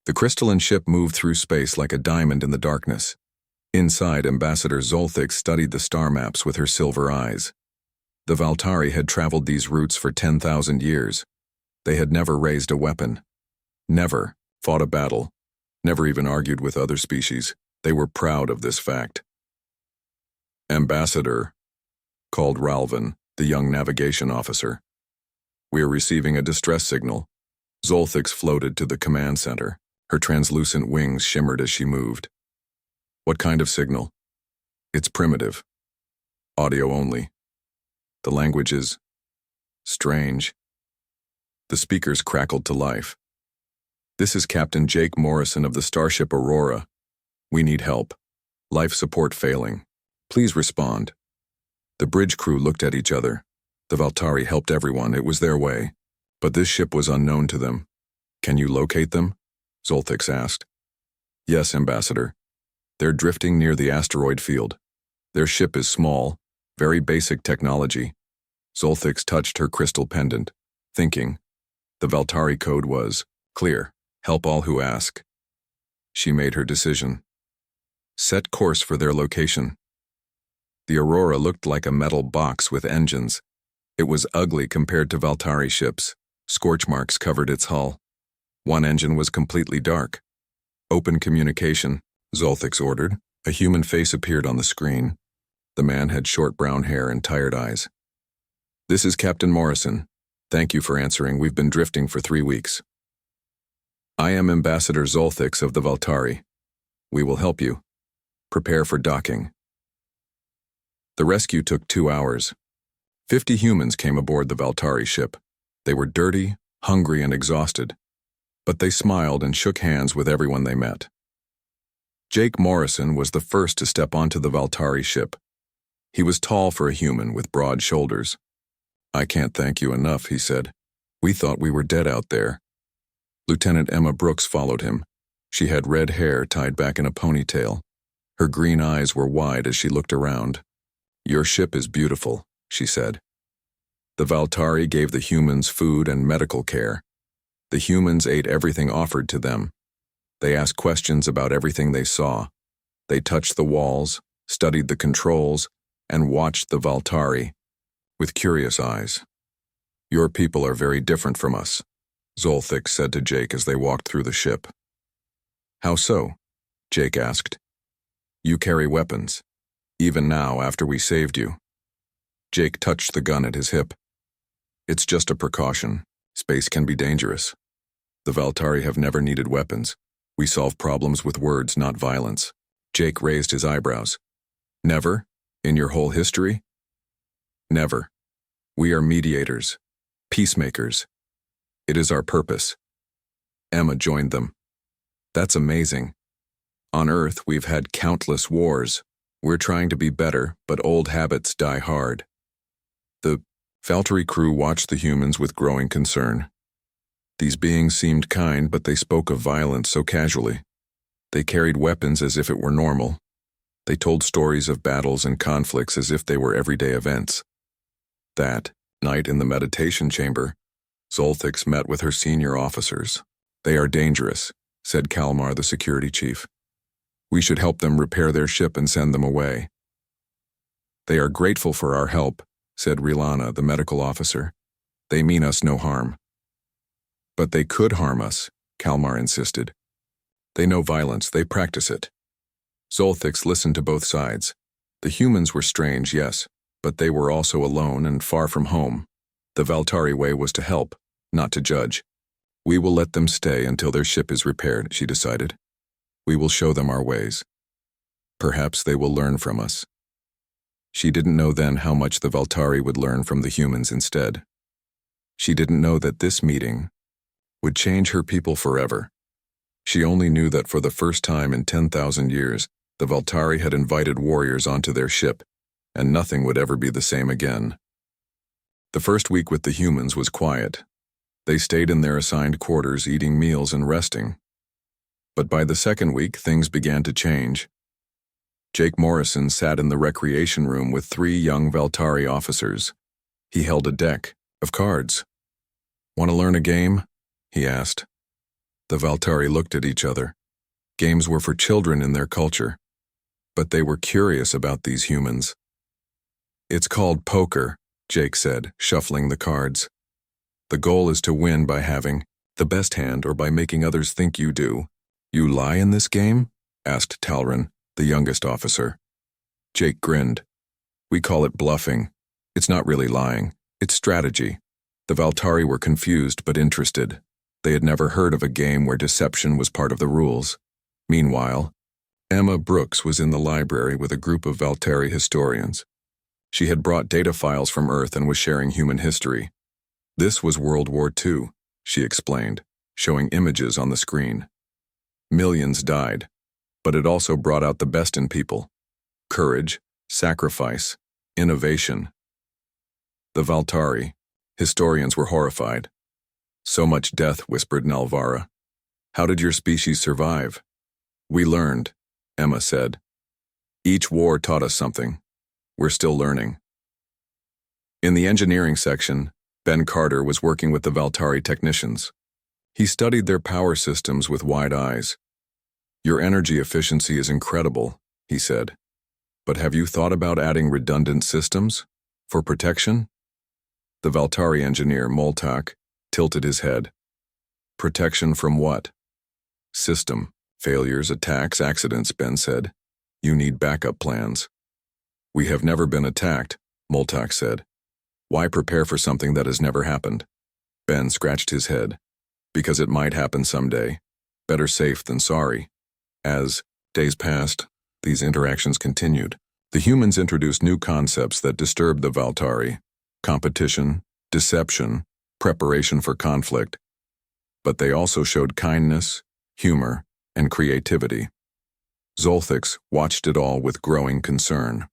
The crystalline ship moved through space like a diamond in the darkness. Inside, Ambassador Zolthix studied the star maps with her silver eyes. The Valtari had traveled these routes for 10,000 years. They had never raised a weapon, never fought a battle, never even argued with other species. They were proud of this fact. "Ambassador," called Ralvin, the young navigation officer. "We are receiving a distress signal." Zolthix floated to the command center. Her translucent wings shimmered as she moved. "What kind of signal?" "It's primitive. Audio only. The language is strange." The speakers crackled to life. "This is Captain Jake Morrison of the starship Aurora. We need help. Life support failing. Please respond." The bridge crew looked at each other. The Valtari helped everyone, it was their way. But this ship was unknown to them. "Can you locate them?" Zolthix asked. "Yes, Ambassador. They're drifting near the asteroid field. Their ship is small, very basic technology." Zolthix touched her crystal pendant, thinking. The Valtari code was clear: help all who ask. She made her decision. Set course for their location. The Aurora looked like a metal box with engines. It was ugly compared to Valtari ships. Scorch marks covered its hull. One engine was completely dark. "Open communication," Zolthix ordered. A human face appeared on the screen. The man had short brown hair and tired eyes. "This is Captain Morrison. Thank you for answering. We've been drifting for 3 weeks. I am Ambassador Zolthix of the Valtari. We will help you. Prepare for docking." The rescue took 2 hours. 50 humans came aboard the Valtari ship. They were dirty, hungry, and exhausted. But they smiled and shook hands with everyone they met. Jake Morrison was the first to step onto the Valtari ship. He was tall for a human with broad shoulders. "I can't thank you enough," he said. "We thought we were dead out there." Lieutenant Emma Brooks followed him. She had red hair tied back in a ponytail. Her green eyes were wide as she looked around. "Your ship is beautiful," she said. The Valtari gave the humans food and medical care. The humans ate everything offered to them. They asked questions about everything they saw. They touched the walls, studied the controls, and watched the Valtari with curious eyes. "Your people are very different from us," Zolthix said to Jake as they walked through the ship. "How so?" Jake asked. "You carry weapons, even now after we saved you." Jake touched the gun at his hip. "It's just a precaution. Space can be dangerous. The Valtari have never needed weapons. We solve problems with words, not violence." Jake raised his eyebrows. "Never? In your whole history?" "Never. We are mediators, peacemakers. It is our purpose." Emma joined them. "That's amazing. On Earth, we've had countless wars. We're trying to be better, but old habits die hard." The Valtari crew watched the humans with growing concern. These beings seemed kind, but they spoke of violence so casually. They carried weapons as if it were normal. They told stories of battles and conflicts as if they were everyday events. That night in the meditation chamber, Zolthix met with her senior officers. "They are dangerous," said Kalmar, the security chief. "We should help them repair their ship and send them away." "They are grateful for our help," said Rilana, the medical officer. "They mean us no harm." "But they could harm us," Kalmar insisted. "They know violence, they practice it." Zolthix listened to both sides. The humans were strange, yes, but they were also alone and far from home. The Valtari way was to help, not to judge. "We will let them stay until their ship is repaired," she decided. "We will show them our ways. Perhaps they will learn from us." She didn't know then how much the Valtari would learn from the humans instead. She didn't know that this meeting would change her people forever. She only knew that for the first time in 10,000 years, the Valtari had invited warriors onto their ship, and nothing would ever be the same again. The first week with the humans was quiet. They stayed in their assigned quarters, eating meals and resting. But by the second week, things began to change. Jake Morrison sat in the recreation room with 3 young Valtari officers. He held a deck of cards. "Want to learn a game?" he asked. The Valtari looked at each other. Games were for children in their culture, but they were curious about these humans. It's called poker, Jake said, shuffling the cards. The goal is to win by having the best hand or by making others think you do. You lie in this game? Asked Talron, the youngest officer. Jake grinned. We call it bluffing. It's not really lying, it's strategy. The Valtari were confused but interested. They had never heard of a game where deception was part of the rules. Meanwhile, Emma Brooks was in the library with a group of Valtari historians. She had brought data files from Earth and was sharing human history. This was World War II, she explained, showing images on the screen. Millions died, but it also brought out the best in people. Courage, sacrifice, innovation. The Valtari, historians were horrified. So much death, whispered Nalvara. How did your species survive? We learned, Emma said. Each war taught us something. We're still learning. In the engineering section, Ben Carter was working with the Valtari technicians. He studied their power systems with wide eyes. Your energy efficiency is incredible, he said. But have you thought about adding redundant systems? For protection? The Valtari engineer, Moltak, tilted his head. Protection from what? System. Failures, attacks, accidents, Ben said. You need backup plans. We have never been attacked, Moltak said. Why prepare for something that has never happened? Ben scratched his head. Because it might happen someday. Better safe than sorry. As days passed, these interactions continued. The humans introduced new concepts that disturbed the Valtari. Competition, deception, preparation for conflict. But they also showed kindness, humor, and creativity. Zolthix watched it all with growing concern.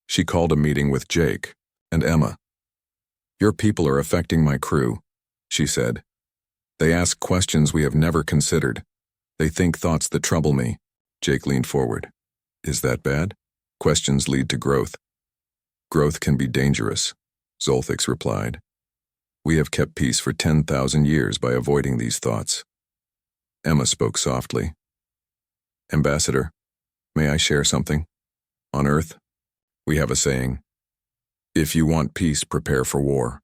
She called a meeting with Jake and Emma. Your people are affecting my crew, she said. They ask questions we have never considered. They think thoughts that trouble me. Jake leaned forward. Is that bad? Questions lead to growth. Growth can be dangerous, Zolthix replied. We have kept peace for 10,000 years by avoiding these thoughts. Emma spoke softly. Ambassador, may I share something? On Earth, we have a saying, if you want peace, prepare for war.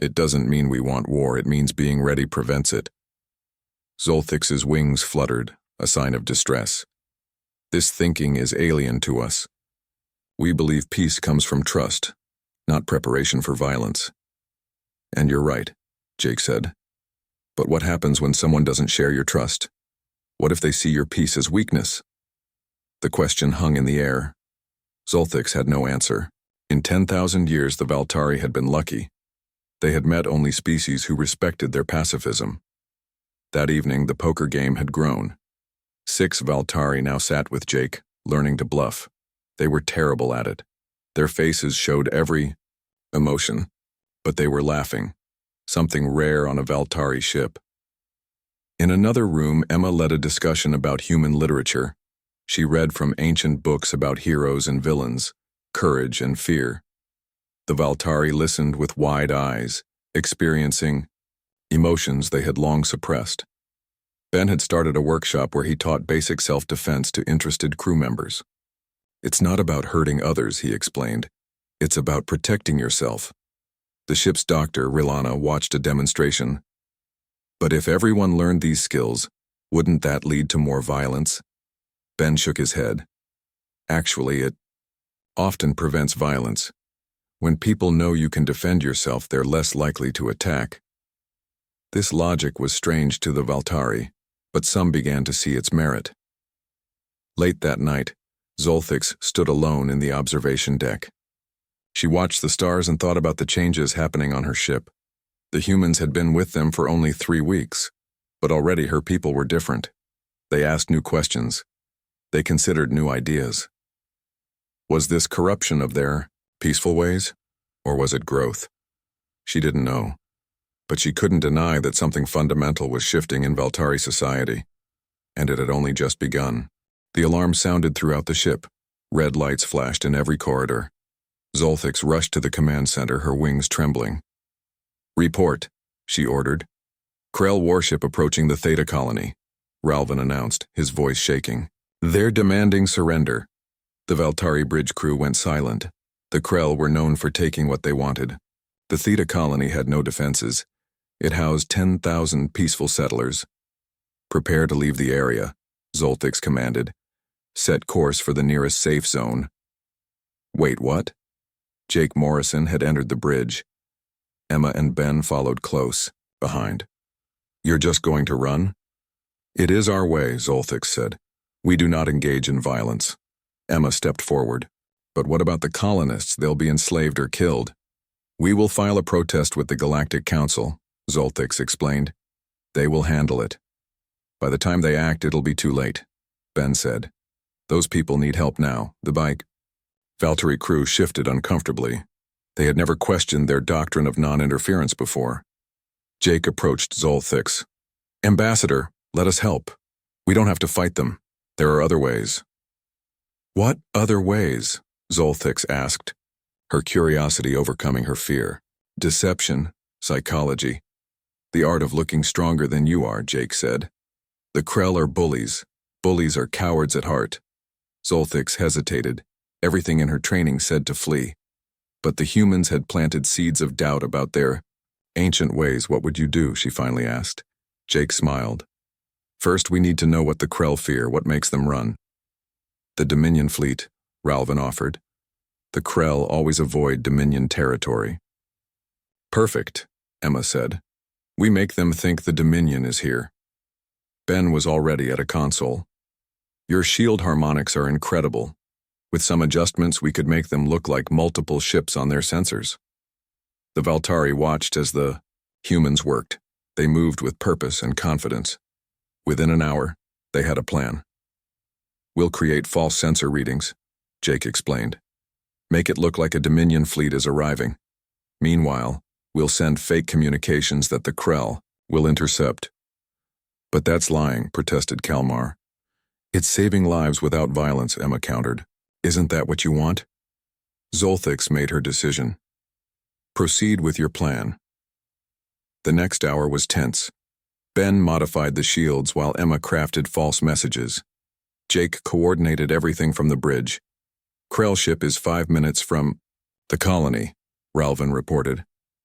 It doesn't mean we want war, it means being ready prevents it. Zolthix's wings fluttered, a sign of distress. This thinking is alien to us. We believe peace comes from trust, not preparation for violence. And you're right, Jake said. But what happens when someone doesn't share your trust? What if they see your peace as weakness? The question hung in the air. Zolthix had no answer. In 10,000 years, the Valtari had been lucky. They had met only species who respected their pacifism. That evening, the poker game had grown. 6 Valtari now sat with Jake, learning to bluff. They were terrible at it. Their faces showed every emotion, but they were laughing, something rare on a Valtari ship. In another room, Emma led a discussion about human literature. She read from ancient books about heroes and villains, courage and fear. The Valtari listened with wide eyes, experiencing emotions they had long suppressed. Ben had started a workshop where he taught basic self-defense to interested crew members. It's not about hurting others, he explained. It's about protecting yourself. The ship's doctor, Rilana, watched a demonstration. But if everyone learned these skills, wouldn't that lead to more violence? Ben shook his head. Actually, it often prevents violence. When people know you can defend yourself, they're less likely to attack. This logic was strange to the Valtari, but some began to see its merit. Late that night, Zolthix stood alone in the observation deck. She watched the stars and thought about the changes happening on her ship. The humans had been with them for only 3 weeks, but already her people were different. They asked new questions. They considered new ideas. Was this corruption of their peaceful ways, or was it growth? She didn't know, but she couldn't deny that something fundamental was shifting in Valtari society, and it had only just begun. The alarm sounded throughout the ship. Red lights flashed in every corridor. Zolthix rushed to the command center, her wings trembling. Report, she ordered. Krell warship approaching the Theta colony, Ralvin announced, his voice shaking. They're demanding surrender. The Valtari bridge crew went silent. The Krell were known for taking what they wanted. The Theta colony had no defenses. It housed 10,000 peaceful settlers. Prepare to leave the area, Zoltix commanded. Set course for the nearest safe zone. Wait, what? Jake Morrison had entered the bridge. Emma and Ben followed close, behind. You're just going to run? It is our way, Zoltix said. We do not engage in violence. Emma stepped forward. But what about the colonists? They'll be enslaved or killed. We will file a protest with the Galactic Council, Zoltix explained. They will handle it. By the time they act, it'll be too late, Ben said. Those people need help now. The bike. Valtteri crew shifted uncomfortably. They had never questioned their doctrine of non-interference before. Jake approached Zoltix. Ambassador, let us help. We don't have to fight them. There are other ways. What other ways? Zoltix asked, her curiosity overcoming her fear. Deception, psychology. The art of looking stronger than you are, Jake said. The Krell are bullies. Bullies are cowards at heart. Zoltix hesitated. Everything in her training said to flee. But the humans had planted seeds of doubt about their ancient ways. What would you do? She finally asked. Jake smiled. First, we need to know what the Krell fear, what makes them run. The Dominion fleet, Ralvin offered. The Krell always avoid Dominion territory. Perfect, Emma said. We make them think the Dominion is here. Ben was already at a console. Your shield harmonics are incredible. With some adjustments, we could make them look like multiple ships on their sensors. The Valtari watched as the humans worked. They moved with purpose and confidence. Within an hour, they had a plan. We'll create false sensor readings, Jake explained. Make it look like a Dominion fleet is arriving. Meanwhile, we'll send fake communications that the Krell will intercept. But that's lying, protested Kalmar. It's saving lives without violence, Emma countered. Isn't that what you want? Zoltix made her decision. Proceed with your plan. The next hour was tense. Ben modified the shields while Emma crafted false messages. Jake coordinated everything from the bridge. Krell ship is 5 minutes from the colony, Ralvin reported.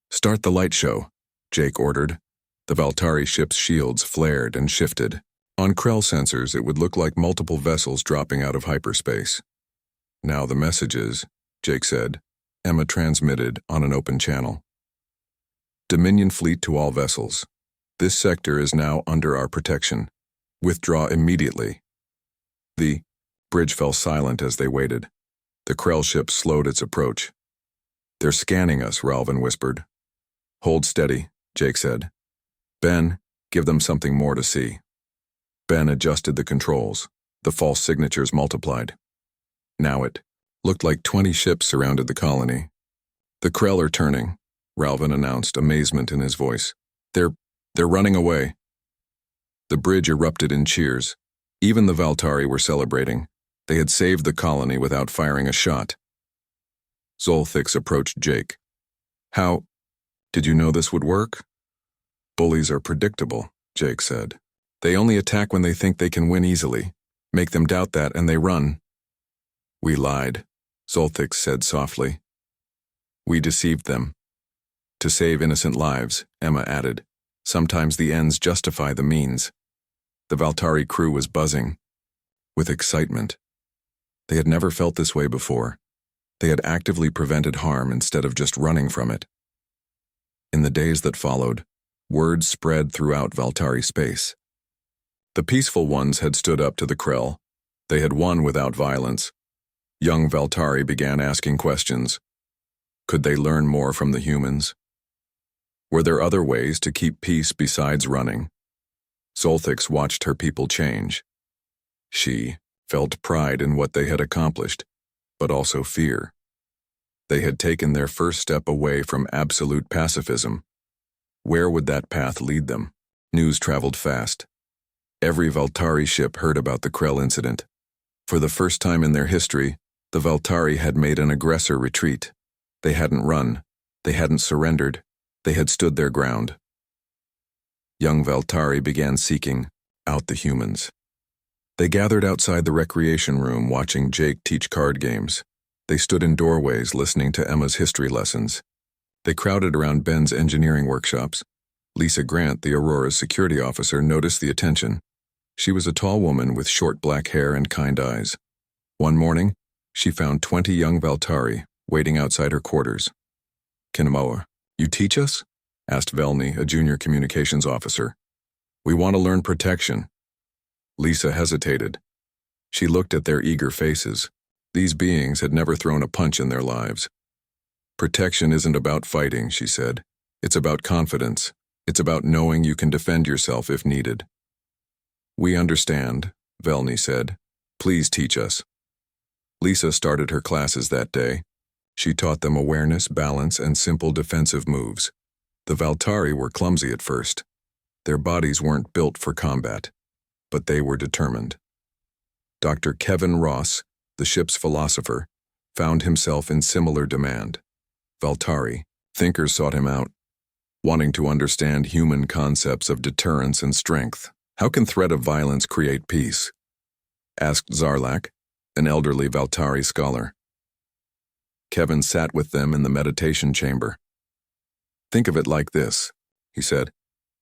Start the light show, Jake ordered. The Valtari ship's shields flared and shifted. On Krell sensors, it would look like multiple vessels dropping out of hyperspace. Now the messages, Jake said. Emma transmitted on an open channel. Dominion fleet to all vessels. This sector is now under our protection. Withdraw immediately. The bridge fell silent as they waited. The Krell ship slowed its approach. They're scanning us, Ralvin whispered. Hold steady, Jake said. Ben, give them something more to see. Ben adjusted the controls. The false signatures multiplied. Now it looked like 20 ships surrounded the colony. The Krell are turning, Ralvin announced, amazement in his voice. They're running away. The bridge erupted in cheers. Even the Valtari were celebrating. They had saved the colony without firing a shot. Zoltix approached Jake. How? Did you know this would work? Bullies are predictable, Jake said. They only attack when they think they can win easily. Make them doubt that and they run. We lied, Zoltix said softly. We deceived them. To save innocent lives, Emma added. Sometimes the ends justify the means. The Valtari crew was buzzing with excitement. They had never felt this way before. They had actively prevented harm instead of just running from it. In the days that followed, word spread throughout Valtari space. The peaceful ones had stood up to the Krell. They had won without violence. Young Valtari began asking questions. Could they learn more from the humans? Were there other ways to keep peace besides running? Zoltix watched her people change. She felt pride in what they had accomplished, but also fear. They had taken their first step away from absolute pacifism. Where would that path lead them? News traveled fast. Every Valtari ship heard about the Krell incident. For the first time in their history, the Valtari had made an aggressor retreat. They hadn't run. They hadn't surrendered. They had stood their ground. Young Valtari began seeking out the humans. They gathered outside the recreation room watching Jake teach card games. They stood in doorways listening to Emma's history lessons. They crowded around Ben's engineering workshops. Lisa Grant, the Aurora's security officer, noticed the attention. She was a tall woman with short black hair and kind eyes. One morning, she found 20 young Valtari waiting outside her quarters. "Kinamoa, you teach us?" asked Velny, a junior communications officer. "We want to learn protection." Lisa hesitated. She looked at their eager faces. These beings had never thrown a punch in their lives. "Protection isn't about fighting," she said. "It's about confidence. It's about knowing you can defend yourself if needed." "We understand," Velny said. "Please teach us." Lisa started her classes that day. She taught them awareness, balance, and simple defensive moves. The Valtari were clumsy at first. Their bodies weren't built for combat, but they were determined. Dr. Kevin Ross, the ship's philosopher, found himself in similar demand. Valtari, thinkers sought him out, wanting to understand human concepts of deterrence and strength. "How can threat of violence create peace?" asked Zarlak, an elderly Valtari scholar. Kevin sat with them in the meditation chamber. "Think of it like this," he said.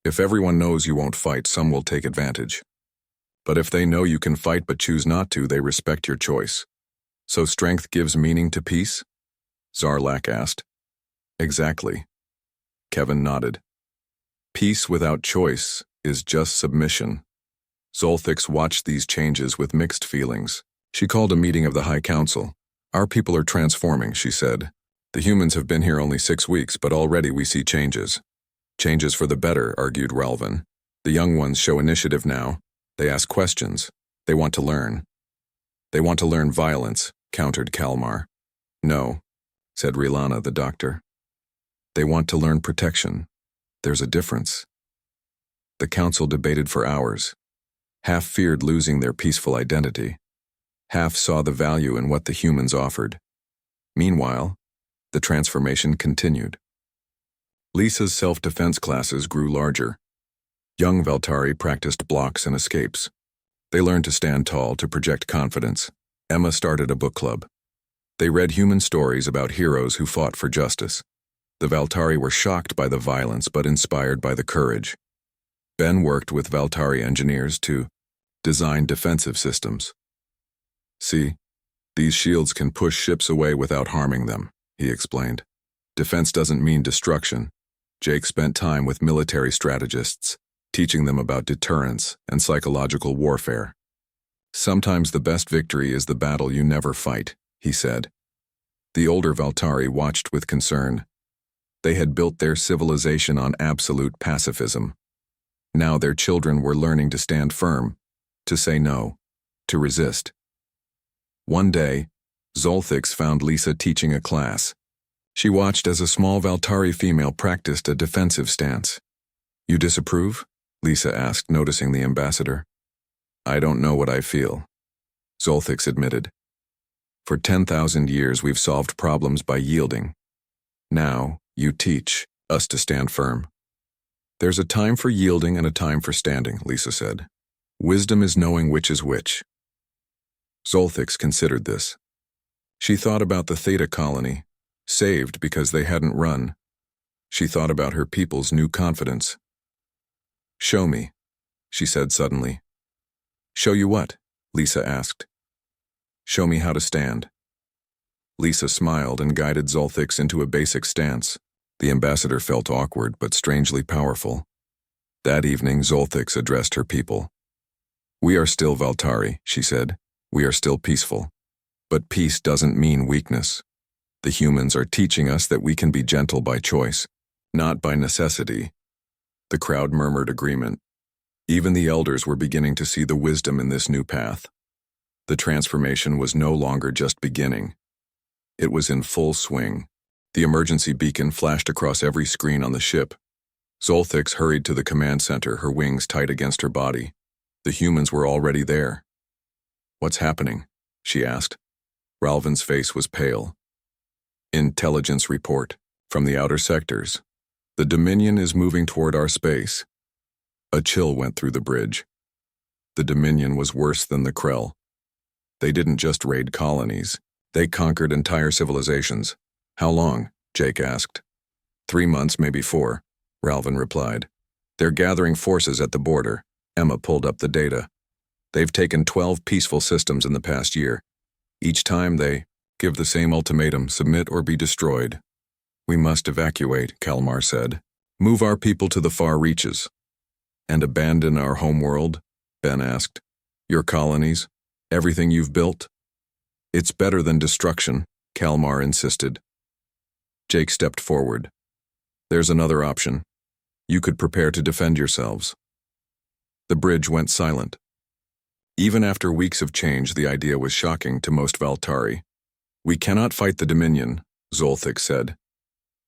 "If everyone knows you won't fight, some will take advantage. But if they know you can fight but choose not to, they respect your choice. So strength gives meaning to peace?" Zarlak asked. "Exactly." Kevin nodded. "Peace without choice is just submission." Zolthix watched these changes with mixed feelings. She called a meeting of the High Council. "Our people are transforming," she said. "The humans have been here only 6 weeks, but already we see changes." "Changes for the better," argued Ralvin. "The young ones show initiative now. They ask questions. They want to learn." "They want to learn violence," countered Kalmar. "No," said Rilana, the doctor. "They want to learn protection. There's a difference." The council debated for hours. Half feared losing their peaceful identity. Half saw the value in what the humans offered. Meanwhile, the transformation continued. Lisa's self-defense classes grew larger. Young Valtari practiced blocks and escapes. They learned to stand tall, to project confidence. Emma started a book club. They read human stories about heroes who fought for justice. The Valtari were shocked by the violence but inspired by the courage. Ben worked with Valtari engineers to design defensive systems. "See, these shields can push ships away without harming them," he explained. "Defense doesn't mean destruction." Jake spent time with military strategists, teaching them about deterrence and psychological warfare. "Sometimes the best victory is the battle you never fight," he said. The older Valtari watched with concern. They had built their civilization on absolute pacifism. Now their children were learning to stand firm, to say no, to resist. One day, Zolthix found Lisa teaching a class. She watched as a small Valtari female practiced a defensive stance. "You disapprove?" Lisa asked, noticing the ambassador. "I don't know what I feel," Zolthix admitted. "For 10,000 years we've solved problems by yielding. Now, you teach us to stand firm." "There's a time for yielding and a time for standing," Lisa said. "Wisdom is knowing which is which." Zolthix considered this. She thought about the Theta colony, saved because they hadn't run. She thought about her people's new confidence. "Show me," she said suddenly. "Show you what?" Lisa asked. "Show me how to stand." Lisa smiled and guided Zolthix into a basic stance. The ambassador felt awkward but strangely powerful. That evening, Zolthix addressed her people. "We are still Valtari," she said. "We are still peaceful. But peace doesn't mean weakness. The humans are teaching us that we can be gentle by choice, not by necessity." The crowd murmured agreement. Even the elders were beginning to see the wisdom in this new path. The transformation was no longer just beginning. It was in full swing. The emergency beacon flashed across every screen on the ship. Zolthix hurried to the command center, her wings tight against her body. The humans were already there. "What's happening?" she asked. Ralvin's face was pale. "Intelligence report from the outer sectors. The Dominion is moving toward our space. A chill went through the bridge. The Dominion was worse than the Krell. They didn't just raid colonies. They conquered entire civilizations. How long? Jake asked. 3 months, maybe 4, Ralvin replied. They're gathering forces at the border. Emma pulled up the data. They've taken 12 peaceful systems in the past year. Each time they give the same ultimatum, submit or be destroyed. We must evacuate, Kalmar said. Move our people to the far reaches. And abandon our homeworld? Ben asked. Your colonies? Everything you've built? It's better than destruction, Kalmar insisted. Jake stepped forward. There's another option. You could prepare to defend yourselves. The bridge went silent. Even after weeks of change, the idea was shocking to most Valtari. We cannot fight the Dominion, Zolthik said.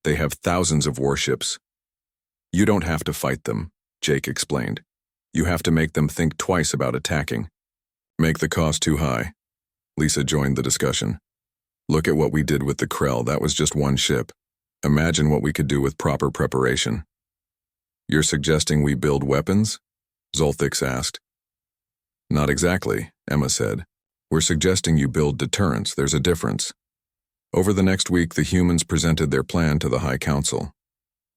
They have thousands of warships. You don't have to fight them, Jake explained. You have to make them think twice about attacking. Make the cost too high. Lisa joined the discussion. Look at what we did with the Krell, that was just one ship. Imagine what we could do with proper preparation. You're suggesting we build weapons? Zolthix asked. Not exactly, Emma said. We're suggesting you build deterrence, there's a difference. Over the next week, the humans presented their plan to the High Council.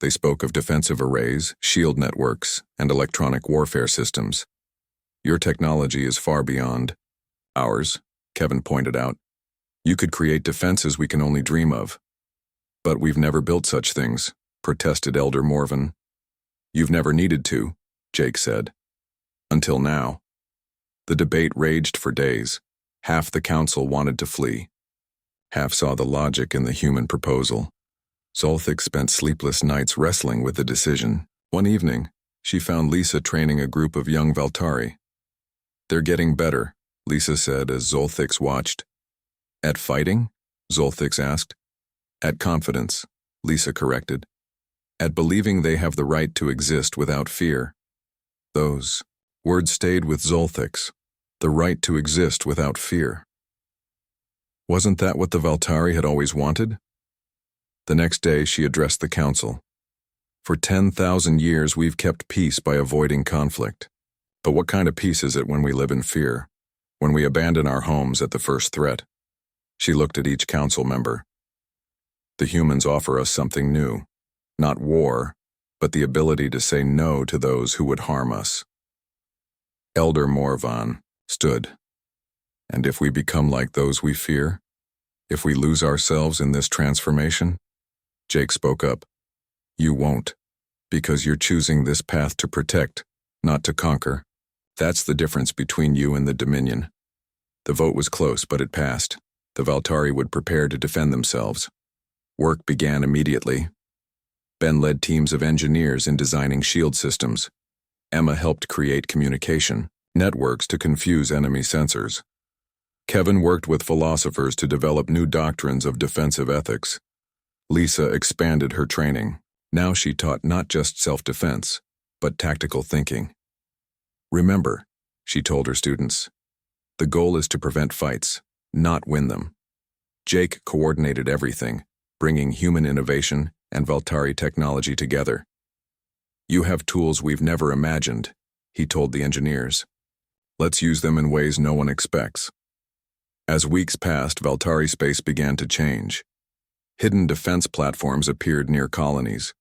They spoke of defensive arrays, shield networks, and electronic warfare systems. Your technology is far beyond ours, Kevin pointed out. You could create defenses we can only dream of. But we've never built such things, protested Elder Morven. You've never needed to, Jake said. Until now. The debate raged for days. Half the council wanted to flee. Half saw the logic in the human proposal. Zolthik spent sleepless nights wrestling with the decision. One evening, she found Lisa training a group of young Valtari. They're getting better, Lisa said as Zolthix watched. At fighting? Zolthix asked. At confidence, Lisa corrected. At believing they have the right to exist without fear. Those words stayed with Zolthix. The right to exist without fear. Wasn't that what the Valtari had always wanted? The next day she addressed the council. For 10,000 years we've kept peace by avoiding conflict. But what kind of peace is it when we live in fear? When we abandon our homes at the first threat? She looked at each council member. The humans offer us something new. Not war, but the ability to say no to those who would harm us. Elder Morvan stood. And if we become like those we fear? If we lose ourselves in this transformation? Jake spoke up. You won't, because you're choosing this path to protect, not to conquer. That's the difference between you and the Dominion. The vote was close, but it passed. The Valtari would prepare to defend themselves. Work began immediately. Ben led teams of engineers in designing shield systems. Emma helped create communication networks to confuse enemy sensors. Kevin worked with philosophers to develop new doctrines of defensive ethics. Lisa expanded her training. Now she taught not just self-defense, but tactical thinking. Remember, she told her students, the goal is to prevent fights, not win them. Jake coordinated everything, bringing human innovation and Valtari technology together. You have tools we've never imagined, he told the engineers. Let's use them in ways no one expects. As weeks passed, Valtari space began to change. Hidden defense platforms appeared near colonies.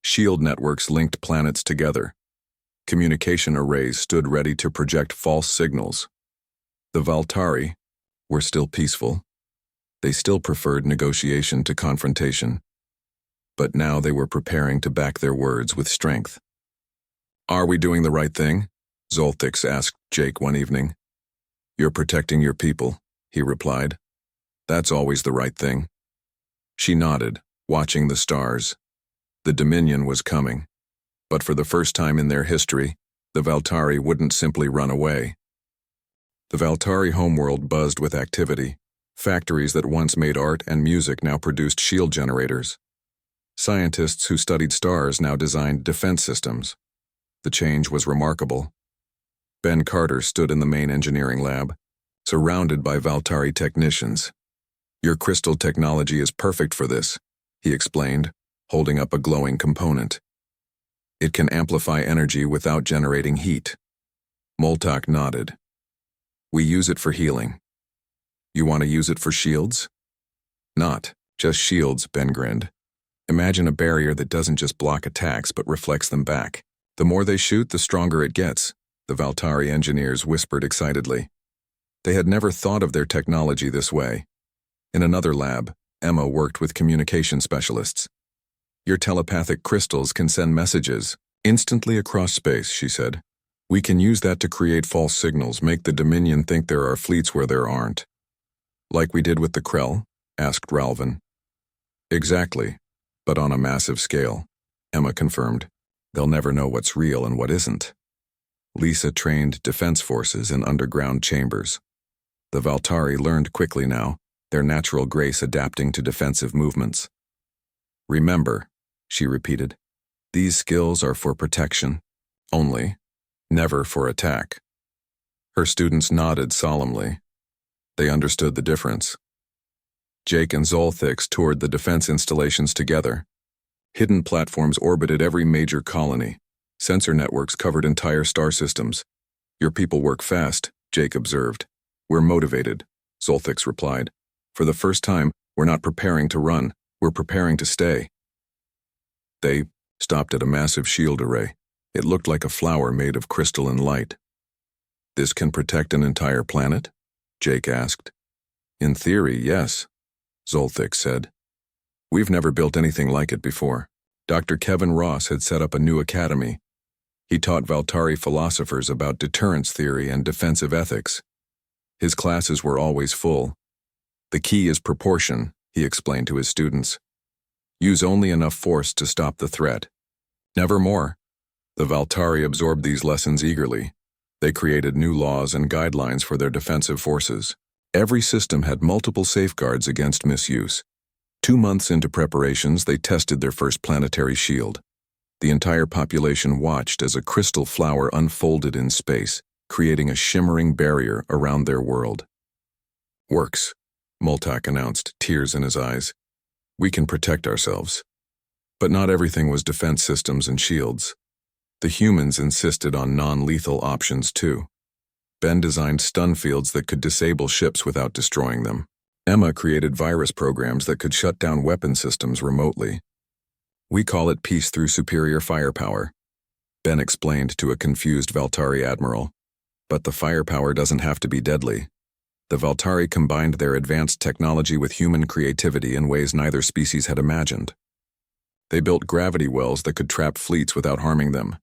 Shield networks linked planets together. Communication arrays stood ready to project false signals. The Valtari were still peaceful. They still preferred negotiation to confrontation. But now they were preparing to back their words with strength. Are we doing the right thing? Zolthix asked Jake one evening. You're protecting your people, he replied. That's always the right thing. She nodded, watching the stars. The Dominion was coming. But for the first time in their history, the Valtari wouldn't simply run away. The Valtari homeworld buzzed with activity. Factories that once made art and music now produced shield generators. Scientists who studied stars now designed defense systems. The change was remarkable. Ben Carter stood in the main engineering lab, surrounded by Valtari technicians. Your crystal technology is perfect for this, he explained, holding up a glowing component. It can amplify energy without generating heat. Moltak nodded. We use it for healing. You want to use it for shields? Not just shields, Ben grinned. Imagine a barrier that doesn't just block attacks but reflects them back. The more they shoot, the stronger it gets, the Valtari engineers whispered excitedly. They had never thought of their technology this way. In another lab, Emma worked with communication specialists. Your telepathic crystals can send messages instantly across space, she said. We can use that to create false signals, make the Dominion think there are fleets where there aren't. Like we did with the Krell? Asked Ralvin. Exactly, but on a massive scale, Emma confirmed. They'll never know what's real and what isn't. Lisa trained defense forces in underground chambers. The Valtari learned quickly now, their natural grace adapting to defensive movements. Remember, she repeated, these skills are for protection, only, never for attack. Her students nodded solemnly. They understood the difference. Jake and Zolthix toured the defense installations together. Hidden platforms orbited every major colony. Sensor networks covered entire star systems. Your people work fast, Jake observed. We're motivated, Zolthix replied. For the first time, we're not preparing to run, we're preparing to stay. They stopped at a massive shield array. It looked like a flower made of crystalline light. This can protect an entire planet? Jake asked. In theory, yes, Zolthix said. We've never built anything like it before. Dr. Kevin Ross had set up a new academy. He taught Valtari philosophers about deterrence theory and defensive ethics. His classes were always full. The key is proportion, he explained to his students. Use only enough force to stop the threat. Never more. The Valtari absorbed these lessons eagerly. They created new laws and guidelines for their defensive forces. Every system had multiple safeguards against misuse. 2 months into preparations, they tested their first planetary shield. The entire population watched as a crystal flower unfolded in space, creating a shimmering barrier around their world. Works, Moltak announced, tears in his eyes. We can protect ourselves. But not everything was defense systems and shields. The humans insisted on non-lethal options too. Ben designed stun fields that could disable ships without destroying them. Emma created virus programs that could shut down weapon systems remotely. We call it peace through superior firepower, Ben explained to a confused Valtari admiral. But the firepower doesn't have to be deadly. The Valtari combined their advanced technology with human creativity in ways neither species had imagined. They built gravity wells that could trap fleets without harming them.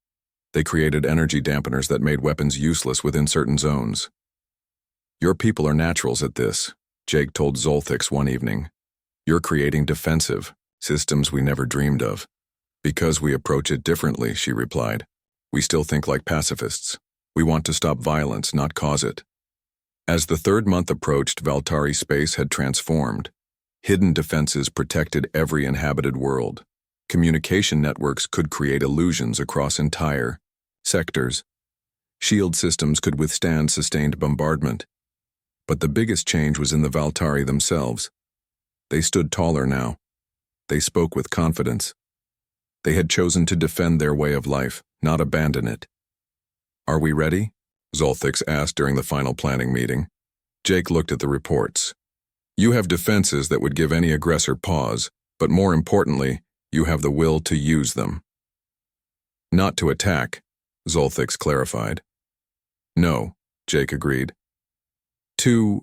They created energy dampeners that made weapons useless within certain zones. Your people are naturals at this, Jake told Zolthix one evening. You're creating defensive systems we never dreamed of. Because we approach it differently, she replied. We still think like pacifists. We want to stop violence, not cause it. As the 3rd month approached, Valtari space had transformed. Hidden defenses protected every inhabited world. Communication networks could create illusions across entire sectors. Shield systems could withstand sustained bombardment. But the biggest change was in the Valtari themselves. They stood taller now. They spoke with confidence. They had chosen to defend their way of life, not abandon it. Are we ready? Zolthix asked during the final planning meeting. Jake looked at the reports. You have defenses that would give any aggressor pause, but more importantly, you have the will to use them. Not to attack, Zolthix clarified. No, Jake agreed. To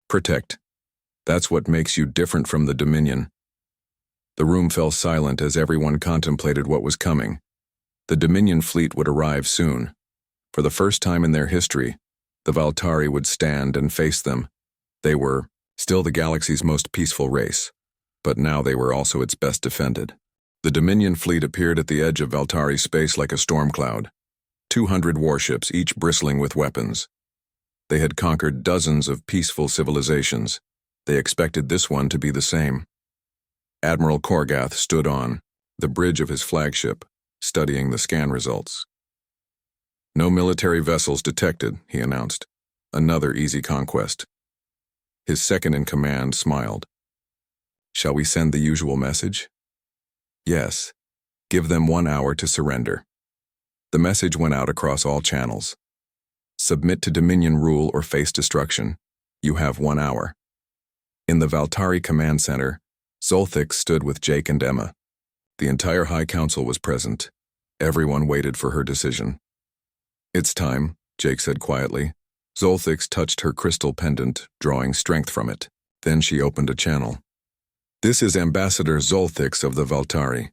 protect. That's what makes you different from the Dominion. The room fell silent as everyone contemplated what was coming. The Dominion fleet would arrive soon. For the first time in their history, the Valtari would stand and face them. They were still the galaxy's most peaceful race, but now they were also its best defended. The Dominion fleet appeared at the edge of Valtari space like a storm cloud. 200 warships, each bristling with weapons. They had conquered dozens of peaceful civilizations. They expected this one to be the same. Admiral Korgath stood on the bridge of his flagship, studying the scan results. No military vessels detected, he announced. Another easy conquest. His second-in-command smiled. Shall we send the usual message? Yes. Give them 1 hour to surrender. The message went out across all channels. Submit to Dominion rule or face destruction. You have 1 hour. In the Valtari Command Center, Zolthix stood with Jake and Emma. The entire High Council was present. Everyone waited for her decision. It's time, Jake said quietly. Zolthix touched her crystal pendant, drawing strength from it. Then she opened a channel. This is Ambassador Zolthix of the Valtari.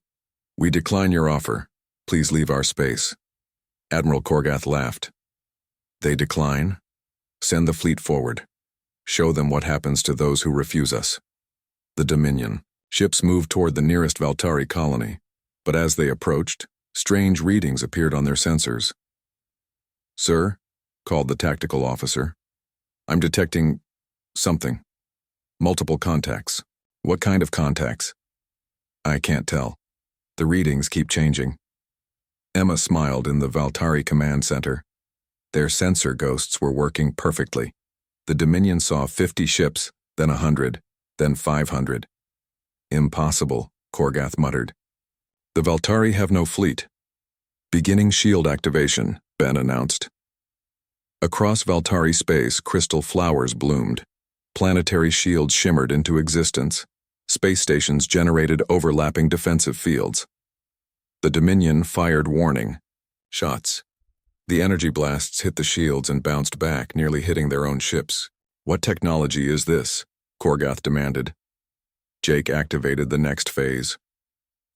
We decline your offer. Please leave our space. Admiral Korgath laughed. They decline? Send the fleet forward. Show them what happens to those who refuse us. The Dominion. Ships moved toward the nearest Valtari colony, but as they approached, strange readings appeared on their sensors. Sir, called the tactical officer. I'm detecting something. Multiple contacts. What kind of contacts? I can't tell. The readings keep changing. Emma smiled in the Valtari Command Center. Their sensor ghosts were working perfectly. The Dominion saw 50 ships, then 100, then 500. Impossible, Korgath muttered. The Valtari have no fleet. Beginning shield activation, Ben announced. Across Valtari space, crystal flowers bloomed. Planetary shields shimmered into existence. Space stations generated overlapping defensive fields. The Dominion fired warning shots. The energy blasts hit the shields and bounced back, nearly hitting their own ships. What technology is this? Korgath demanded. Jake activated the next phase.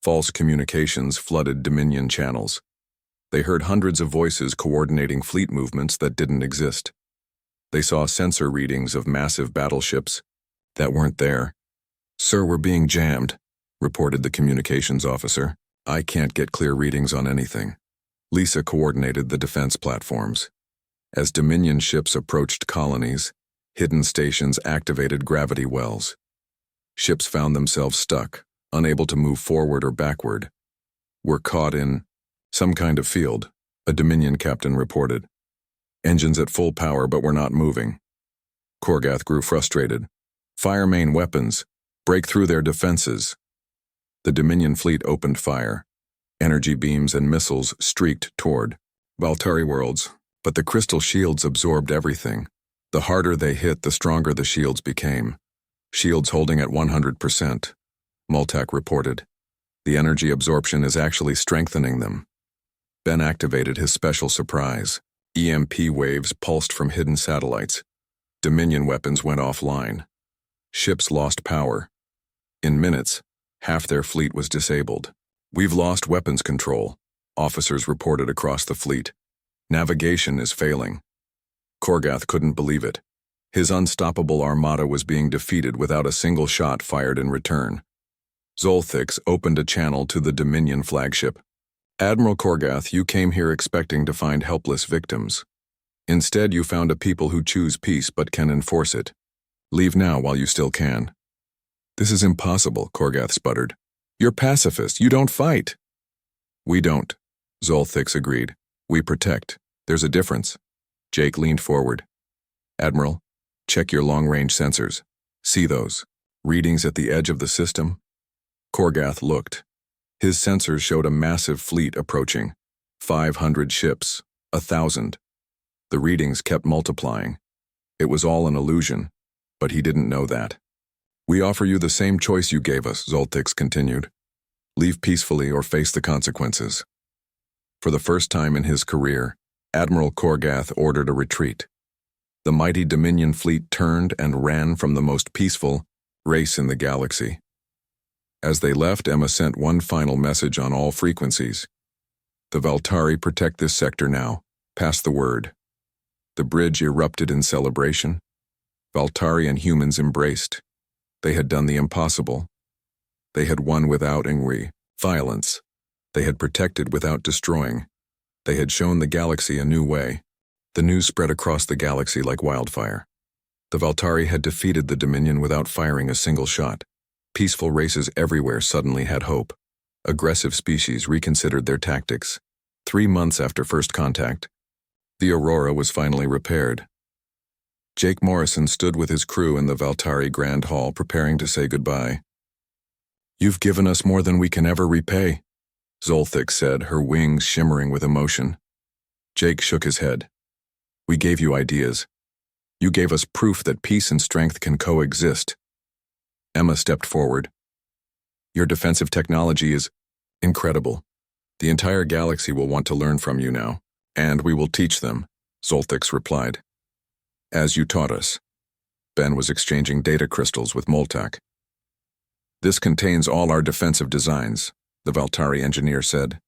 False communications flooded Dominion channels. They heard hundreds of voices coordinating fleet movements that didn't exist. They saw sensor readings of massive battleships that weren't there. Sir, we're being jammed, reported the communications officer. I can't get clear readings on anything. Lisa coordinated the defense platforms. As Dominion ships approached colonies, hidden stations activated gravity wells. Ships found themselves stuck, unable to move forward or backward. We're caught in some kind of field, a Dominion captain reported. Engines at full power, but we're not moving. Korgath grew frustrated. Fire main weapons. Break through their defenses. The Dominion fleet opened fire. Energy beams and missiles streaked toward Valtari worlds, but the crystal shields absorbed everything. The harder they hit, the stronger the shields became. Shields holding at 100%, Multak reported. The energy absorption is actually strengthening them. Ben activated his special surprise. EMP waves pulsed from hidden satellites. Dominion weapons went offline. Ships lost power. In minutes, half their fleet was disabled. We've lost weapons control, officers reported across the fleet. Navigation is failing. Korgath couldn't believe it. His unstoppable armada was being defeated without a single shot fired in return. Zolthix opened a channel to the Dominion flagship. Admiral Korgath, you came here expecting to find helpless victims. Instead, you found a people who choose peace but can enforce it. Leave now while you still can. This is impossible, Korgath sputtered. You're pacifists. You don't fight. We don't, Zolthix agreed. We protect. There's a difference. Jake leaned forward. Admiral, check your long-range sensors. See those readings at the edge of the system? Korgath looked. His sensors showed a massive fleet approaching. 500 ships. 1,000. The readings kept multiplying. It was all an illusion, but he didn't know that. We offer you the same choice you gave us, Zolthix continued. Leave peacefully or face the consequences. For the first time in his career, Admiral Korgath ordered a retreat. The mighty Dominion fleet turned and ran from the most peaceful race in the galaxy. As they left, Emma sent one final message on all frequencies. The Valtari protect this sector now. Pass the word. The bridge erupted in celebration. Valtari and humans embraced. They had done the impossible. They had won without violence. They had protected without destroying. They had shown the galaxy a new way. The news spread across the galaxy like wildfire. The Valtari had defeated the Dominion without firing a single shot. Peaceful races everywhere suddenly had hope. Aggressive species reconsidered their tactics. 3 months after first contact, the Aurora was finally repaired. Jake Morrison stood with his crew in the Valtari Grand Hall preparing to say goodbye. You've given us more than we can ever repay, Zolthik said, her wings shimmering with emotion. Jake shook his head. We gave you ideas. You gave us proof that peace and strength can coexist. Emma stepped forward. Your defensive technology is incredible. The entire galaxy will want to learn from you now, and we will teach them, Zolthix replied. As you taught us. Ben was exchanging data crystals with Moltak. This contains all our defensive designs, the Valtari engineer said.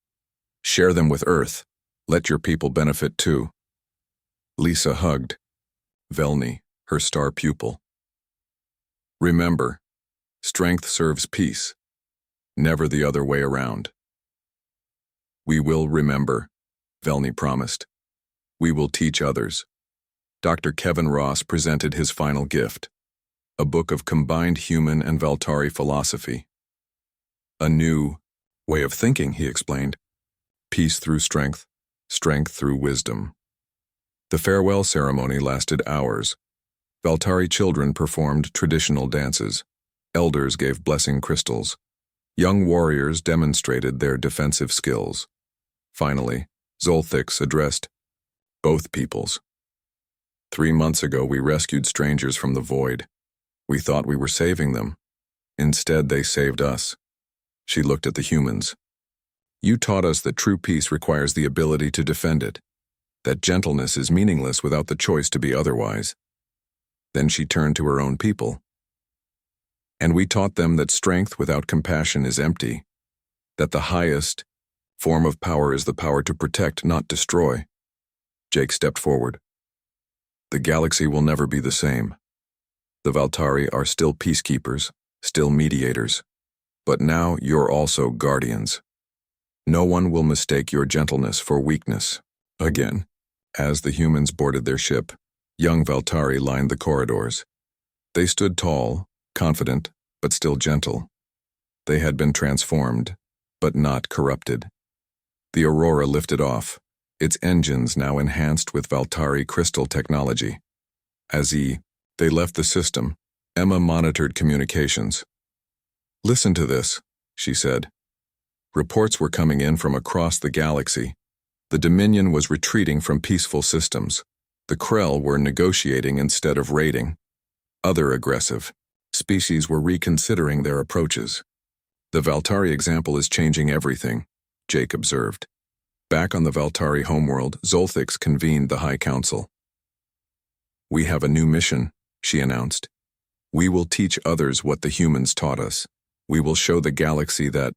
Share them with Earth. Let your people benefit too. Lisa hugged Velny, her star pupil. Remember, strength serves peace, never the other way around. We will remember, Velny promised. We will teach others. Dr. Kevin Ross presented his final gift, a book of combined human and Valtari philosophy. A new way of thinking, he explained. Peace through strength, strength through wisdom. The farewell ceremony lasted hours. Valtari children performed traditional dances. Elders gave blessing crystals. Young warriors demonstrated their defensive skills. Finally, Zolthix addressed both peoples. 3 months ago, we rescued strangers from the void. We thought we were saving them. Instead, they saved us. She looked at the humans. You taught us that true peace requires the ability to defend it, that gentleness is meaningless without the choice to be otherwise. Then she turned to her own people. And we taught them that strength without compassion is empty, that the highest form of power is the power to protect, not destroy. Jake stepped forward. The galaxy will never be the same. The Valtari are still peacekeepers, still mediators. But now you're also guardians. No one will mistake your gentleness for weakness. Again, as the humans boarded their ship, young Valtari lined the corridors. They stood tall, confident, but still gentle. They had been transformed, but not corrupted. The Aurora lifted off, its engines now enhanced with Valtari crystal technology. As they left the system, Emma monitored communications. Listen to this, she said. Reports were coming in from across the galaxy. The Dominion was retreating from peaceful systems. The Krell were negotiating instead of raiding. Other aggressive species were reconsidering their approaches. The Valtari example is changing everything, Jake observed. Back on the Valtari homeworld, Zolthix convened the High Council. We have a new mission, she announced. We will teach others what the humans taught us. We will show the galaxy that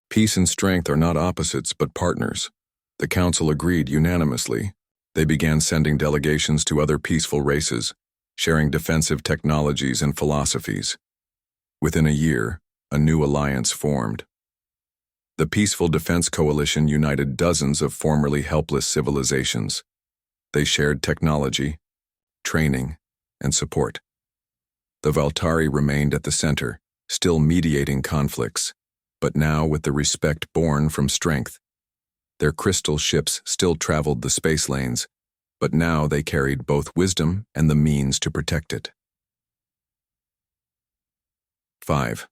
peace and strength are not opposites but partners. The Council agreed unanimously. They began sending delegations to other peaceful races, sharing defensive technologies and philosophies. Within a year, a new alliance formed. The Peaceful Defense Coalition united dozens of formerly helpless civilizations. They shared technology, training, and support. The Valtari remained at the center, still mediating conflicts, but now with the respect born from strength. Their crystal ships still traveled the space lanes, but now they carried both wisdom and the means to protect it. 5.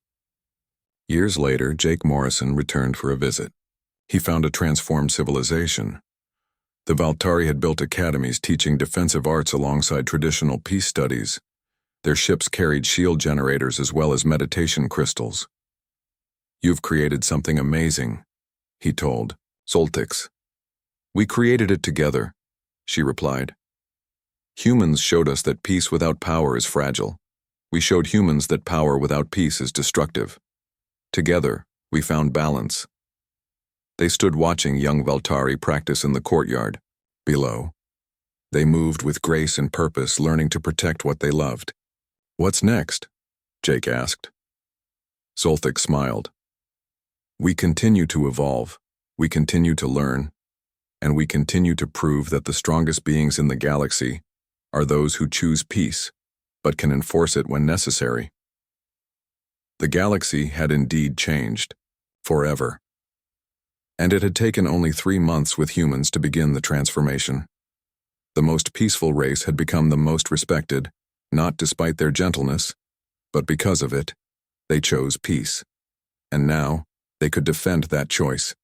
Years later, Jake Morrison returned for a visit. He found a transformed civilization. The Valtari had built academies teaching defensive arts alongside traditional peace studies. Their ships carried shield generators as well as meditation crystals. You've created something amazing, he told Zoltix. We created it together, she replied. Humans showed us that peace without power is fragile. We showed humans that power without peace is destructive. Together, we found balance. They stood watching young Valtari practice in the courtyard. Below, they moved with grace and purpose, learning to protect what they loved. What's next? Jake asked. Zolthik smiled. We continue to evolve, we continue to learn, and we continue to prove that the strongest beings in the galaxy are those who choose peace, but can enforce it when necessary. The galaxy had indeed changed, forever. And it had taken only 3 months with humans to begin the transformation. The most peaceful race had become the most respected, not despite their gentleness, but because of it. They chose peace. And now, they could defend that choice.